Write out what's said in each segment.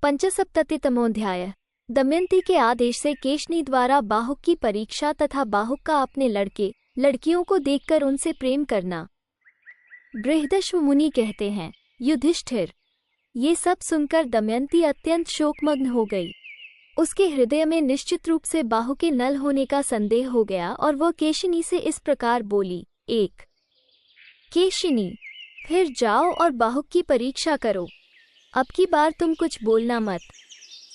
पंचसप्ततितमोऽध्याय। दमयंती के आदेश से केशनी द्वारा बाहुक की परीक्षा तथा बाहुक का अपने लड़के लड़कियों को देखकर उनसे प्रेम करना। बृहदश्व मुनि कहते हैं, युधिष्ठिर, ये सब सुनकर दमयंती अत्यंत शोकमग्न हो गई। उसके हृदय में निश्चित रूप से बाहु के नल होने का संदेह हो गया और वह केशिनी से इस प्रकार बोली। 1 केशिनी, फिर जाओ और बाहुक की परीक्षा करो। अब की बार तुम कुछ बोलना मत,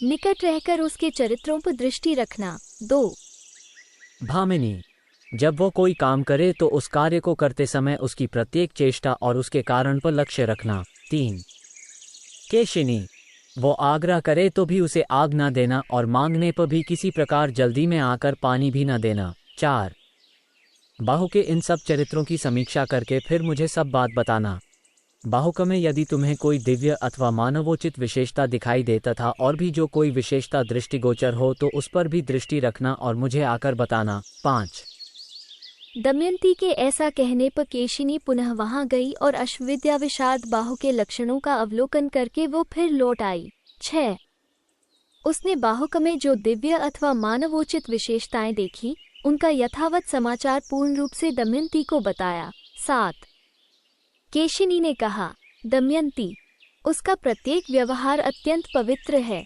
निकट रहकर उसके चरित्रों पर दृष्टि रखना। 2 भामिनी, जब वो कोई काम करे तो उस कार्य को करते समय उसकी प्रत्येक चेष्टा और उसके कारण पर लक्ष्य रखना। 3 केशिनी, वो आग्रह करे तो भी उसे आग न देना और मांगने पर भी किसी प्रकार जल्दी में आकर पानी भी न देना। 4 बाहु के इन सब चरित्रों की समीक्षा करके फिर मुझे सब बात बताना। बाहुक में यदि तुम्हें कोई दिव्य अथवा मानवोचित विशेषता दिखाई दे तथा और भी जो कोई विशेषता दृष्टिगोचर हो तो उस पर भी दृष्टि रखना और मुझे आकर बताना। 5 दमयंती के ऐसा कहने पर केशिनी पुनः वहां गई और अश्वविद्या विशारद बाहु के लक्षणों का अवलोकन करके वो फिर लौट आई। 6 उसने बाहुक में जो दिव्य अथवा मानवोचित विशेषताएं देखी उनका यथावत समाचार पूर्ण रूप से दमयंती को बताया। 7 केशिनी ने कहा, दमयंती, उसका प्रत्येक व्यवहार अत्यंत पवित्र है।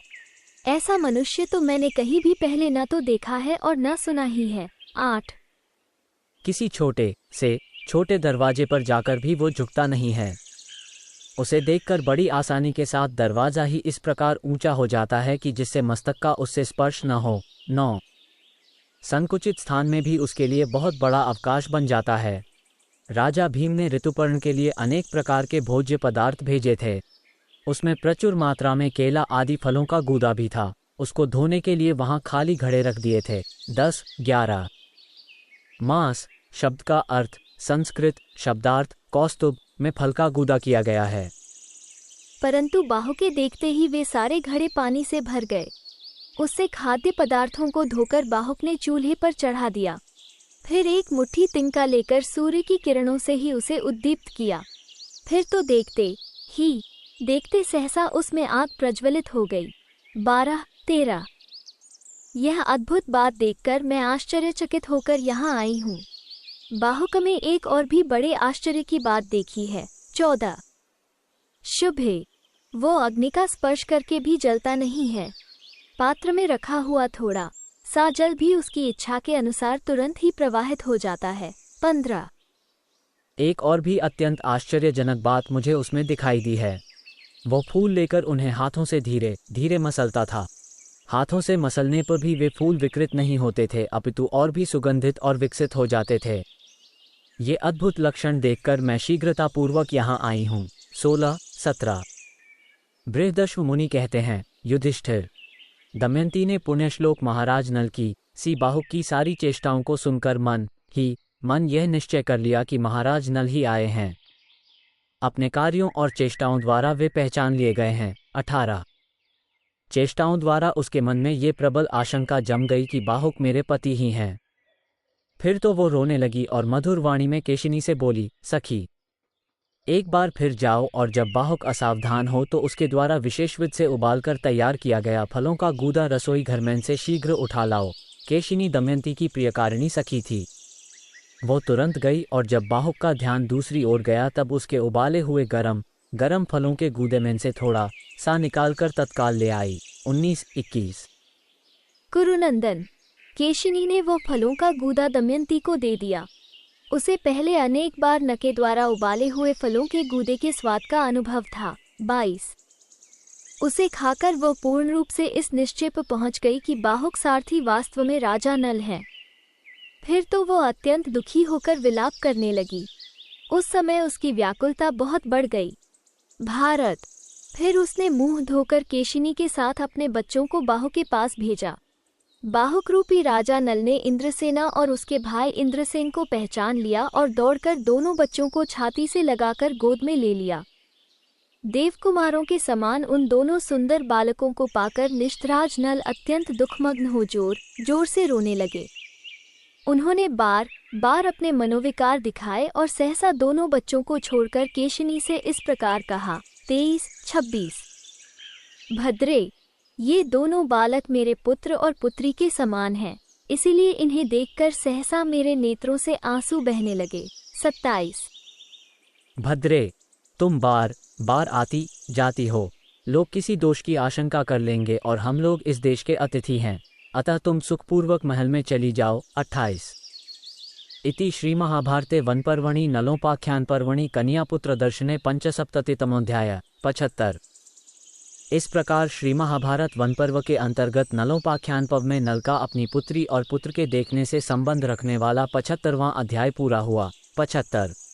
ऐसा मनुष्य तो मैंने कहीं भी पहले न तो देखा है और न सुना ही है। 8 किसी छोटे से छोटे दरवाजे पर जाकर भी वो झुकता नहीं है। उसे देखकर बड़ी आसानी के साथ दरवाजा ही इस प्रकार ऊंचा हो जाता है कि जिससे मस्तक का उससे स्पर्श न हो। 9 संकुचित स्थान में भी उसके लिए बहुत बड़ा अवकाश बन जाता है। राजा भीम ने ऋतुपर्ण के लिए अनेक प्रकार के भोज्य पदार्थ भेजे थे। उसमें प्रचुर मात्रा में केला आदि फलों का गूदा भी था। उसको धोने के लिए वहां खाली घड़े रख दिए थे। 10 11 मांस शब्द का अर्थ संस्कृत शब्दार्थ कौस्तुभ में फल का गूदा किया गया है। परंतु बाहु के देखते ही वे सारे घड़े पानी से भर गए। उससे खाद्य पदार्थों को धोकर बाहुक ने चूल्हे पर चढ़ा दिया। फिर एक मुट्ठी तिनका लेकर सूर्य की किरणों से ही उसे उद्दीप्त किया। फिर तो देखते सहसा उसमें आग प्रज्वलित हो गई। 12 13 यह अद्भुत बात देखकर मैं आश्चर्यचकित होकर यहाँ आई हूँ। बाहुक में एक और भी बड़े आश्चर्य की बात देखी है। 14 शुभ है, वो अग्नि का स्पर्श करके भी जलता नहीं है। पात्र में रखा हुआ थोड़ा सा जल भी उसकी इच्छा के अनुसार तुरंत ही प्रवाहित हो जाता है। 15 एक और भी अत्यंत आश्चर्यजनक बात मुझे उसमें दिखाई दी है। वो फूल लेकर उन्हें हाथों से धीरे धीरे मसलता था। हाथों से मसलने पर भी वे फूल विकृत नहीं होते थे अपितु और भी सुगंधित और विकसित हो जाते थे। ये अद्भुत लक्षण देखकर मैं शीघ्रतापूर्वक यहाँ आई हूँ। 16 17 बृहदश्व मुनि कहते हैं, युधिष्ठिर, दमयंती ने पुण्यश्लोक महाराज नल की सी बाहुक की सारी चेष्टाओं को सुनकर मन यह निश्चय कर लिया कि महाराज नल ही आए हैं। अपने कार्यों और चेष्टाओं द्वारा वे पहचान लिए गए हैं। 18 चेष्टाओं द्वारा उसके मन में ये प्रबल आशंका जम गई कि बाहुक मेरे पति ही हैं। फिर तो वो रोने लगी और मधुर वाणी में केशिनी से बोली, सखी, एक बार फिर जाओ और जब बाहुक असावधान हो तो उसके द्वारा विशेष विधि से उबालकर तैयार किया गया फलों का गूदा रसोई घर में से शीघ्र उठा लाओ। केशिनी दमयंती की प्रियकारिणी सखी थी। वो तुरंत गई और जब बाहुक का ध्यान दूसरी ओर गया तब उसके उबाले हुए गरम फलों के गूदे में से थोड़ा सा निकालकर तत्काल ले आई। 19 21 कुरुनंदन, केशिनी ने वो फलों का गूदा दमयंती को दे दिया। उसे पहले अनेक बार नके द्वारा उबाले हुए फलों के गूदे के स्वाद का अनुभव था। 22 उसे खाकर वो पूर्ण रूप से इस निश्चय पर पहुंच गई कि बाहुक सारथी वास्तव में राजा नल है। फिर तो वो अत्यंत दुखी होकर विलाप करने लगी। उस समय उसकी व्याकुलता बहुत बढ़ गई। भारत, फिर उसने मुंह धोकर केशिनी के साथ अपने बच्चों को बाहु के पास भेजा। बाहुक रूपी राजा नल ने इंद्रसेना और उसके भाई इंद्रसेन को पहचान लिया और दौड़कर दोनों बच्चों को छाती से लगाकर गोद में ले लिया। देवकुमारों के समान उन दोनों सुंदर बालकों को पाकर निष्ठराज नल अत्यंत दुखमग्न हो जोर से रोने लगे। उन्होंने बार बार अपने मनोविकार दिखाए और सहसा दोनों बच्चों को छोड़कर केशिनी से इस प्रकार कहा। 23 26 भद्रे, ये दोनों बालक मेरे पुत्र और पुत्री के समान हैं, इसीलिए इन्हें देखकर सहसा मेरे नेत्रों से आंसू बहने लगे। 27। भद्रे, तुम बार बार आती जाती हो, लोग किसी दोष की आशंका कर लेंगे और हम लोग इस देश के अतिथि हैं, अतः तुम सुखपूर्वक महल में चली जाओ। 28। इति श्रीमहाभारते वनपर्वणि नलोपाख्यान पर्वणि कन्यापुत्र दर्शने पंचसप्ततितमोऽध्याय। 75। इस प्रकार श्रीमहाभारत वनपर्व के अंतर्गत नलोपाख्यान पर्व में नल का अपनी पुत्री और पुत्र के देखने से संबंध रखने वाला 75वां अध्याय पूरा हुआ। 75।